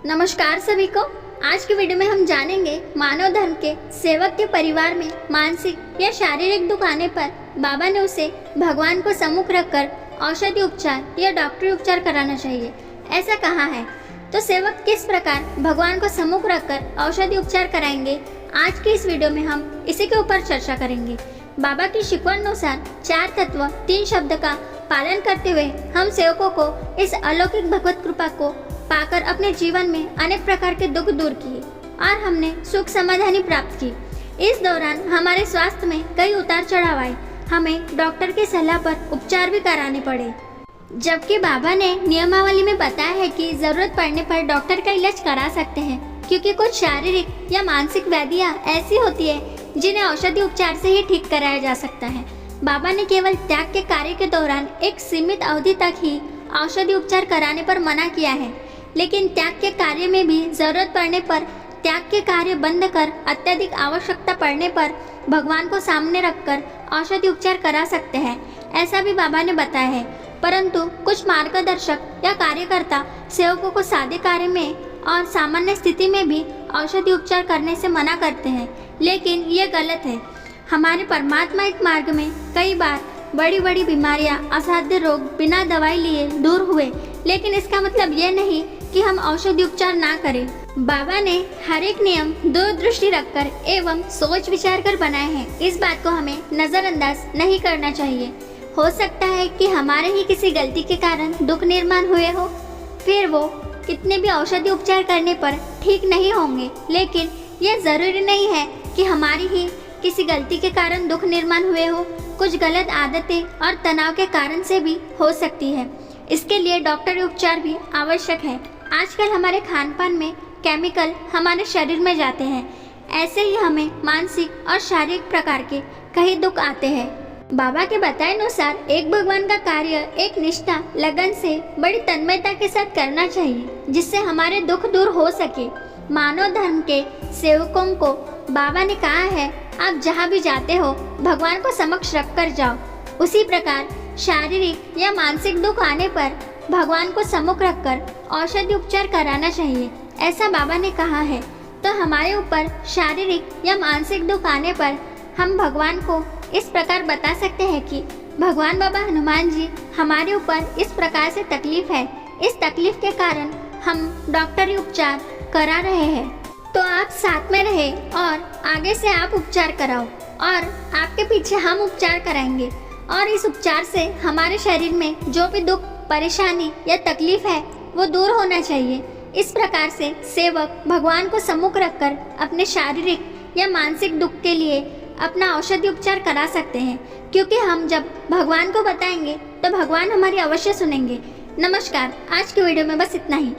नमस्कार सभी को। आज की वीडियो में हम जानेंगे मानव धर्म के सेवक के परिवार में मानसिक या शारीरिक दुख आने पर बाबा ने उसे भगवान को सम्मुख रखकर औषधि उपचार या डॉक्टरी उपचार कराना चाहिए, ऐसा कहा है। तो सेवक किस प्रकार भगवान को सम्मुख रखकर औषधि उपचार कराएंगे, आज की इस वीडियो में हम इसी के ऊपर चर्चा करेंगे। बाबा की शिकवण अनुसार 4 तत्व 3 शब्द का पालन करते हुए हम सेवकों को इस अलौकिक भगवत कृपा को पाकर अपने जीवन में अनेक प्रकार के दुख दूर किए और हमने सुख समाधानी प्राप्त की। इस दौरान हमारे स्वास्थ्य में कई उतार चढ़ाव आए, हमें डॉक्टर की सलाह पर उपचार भी कराने पड़े। जबकि बाबा ने नियमावली में बताया है कि जरूरत पड़ने पर डॉक्टर का इलाज करा सकते हैं, क्योंकि कुछ शारीरिक या मानसिक व्याधियाँ ऐसी होती है जिन्हें औषधि उपचार से ही ठीक कराया जा सकता है। बाबा ने केवल त्याग के कार्य के दौरान एक सीमित अवधि तक ही औषधि उपचार कराने पर मना किया है, लेकिन त्याग के कार्य में भी जरूरत पड़ने पर त्याग के कार्य बंद कर अत्यधिक आवश्यकता पड़ने पर भगवान को सामने रखकर औषधि उपचार करा सकते हैं, ऐसा भी बाबा ने बताया है। परंतु कुछ मार्गदर्शक या कार्यकर्ता सेवकों को सादे कार्य में और सामान्य स्थिति में भी औषधि उपचार करने से मना करते हैं, लेकिन ये गलत है। हमारे परमात्माइक मार्ग में कई बार बड़ी बड़ी बीमारियां, असाध्य रोग बिना दवाई लिए दूर हुए, लेकिन इसका मतलब ये नहीं कि हम औषधि उपचार ना करें। बाबा ने हर एक नियम दूरदृष्टि रखकर एवं सोच विचार कर बनाए हैं। इस बात को हमें नजरअंदाज नहीं करना चाहिए। हो सकता है कि हमारे ही किसी गलती के कारण दुख निर्माण हुए हो, फिर वो कितने भी औषधि उपचार करने पर ठीक नहीं होंगे, लेकिन यह जरूरी नहीं है कि हमारी ही किसी गलती के कारण दुख निर्माण हुए हो। कुछ गलत आदतें और तनाव के कारण से भी हो सकती है, इसके लिए डॉक्टरी उपचार भी आवश्यक है। आजकल हमारे खान पान में केमिकल हमारे शरीर में जाते हैं, ऐसे ही हमें मानसिक और शारीरिक प्रकार के कई दुख आते हैं। बाबा के बताए अनुसार एक भगवान का कार्य एक निष्ठा, लगन से, बड़ी तन्मयता के साथ करना चाहिए, जिससे हमारे दुख दूर हो सके। मानव धर्म के सेवकों को बाबा ने कहा है, आप जहाँ भी जाते हो भगवान को समक्ष रख कर जाओ। उसी प्रकार शारीरिक या मानसिक दुख आने पर भगवान को सम्मुख रखकर औषधि उपचार कराना चाहिए, ऐसा बाबा ने कहा है। तो हमारे ऊपर शारीरिक या मानसिक दुख आने पर हम भगवान को इस प्रकार बता सकते हैं कि भगवान बाबा हनुमान जी, हमारे ऊपर इस प्रकार से तकलीफ है, इस तकलीफ के कारण हम डॉक्टरी उपचार करा रहे हैं, तो आप साथ में रहे और आगे से आप उपचार कराओ और आपके पीछे हम उपचार कराएंगे, और इस उपचार से हमारे शरीर में जो भी दुख, परेशानी या तकलीफ है वो दूर होना चाहिए। इस प्रकार से सेवक भगवान को सम्मुख रखकर अपने शारीरिक या मानसिक दुख के लिए अपना औषधि उपचार करा सकते हैं, क्योंकि हम जब भगवान को बताएंगे तो भगवान हमारी अवश्य सुनेंगे। नमस्कार, आज की वीडियो में बस इतना ही।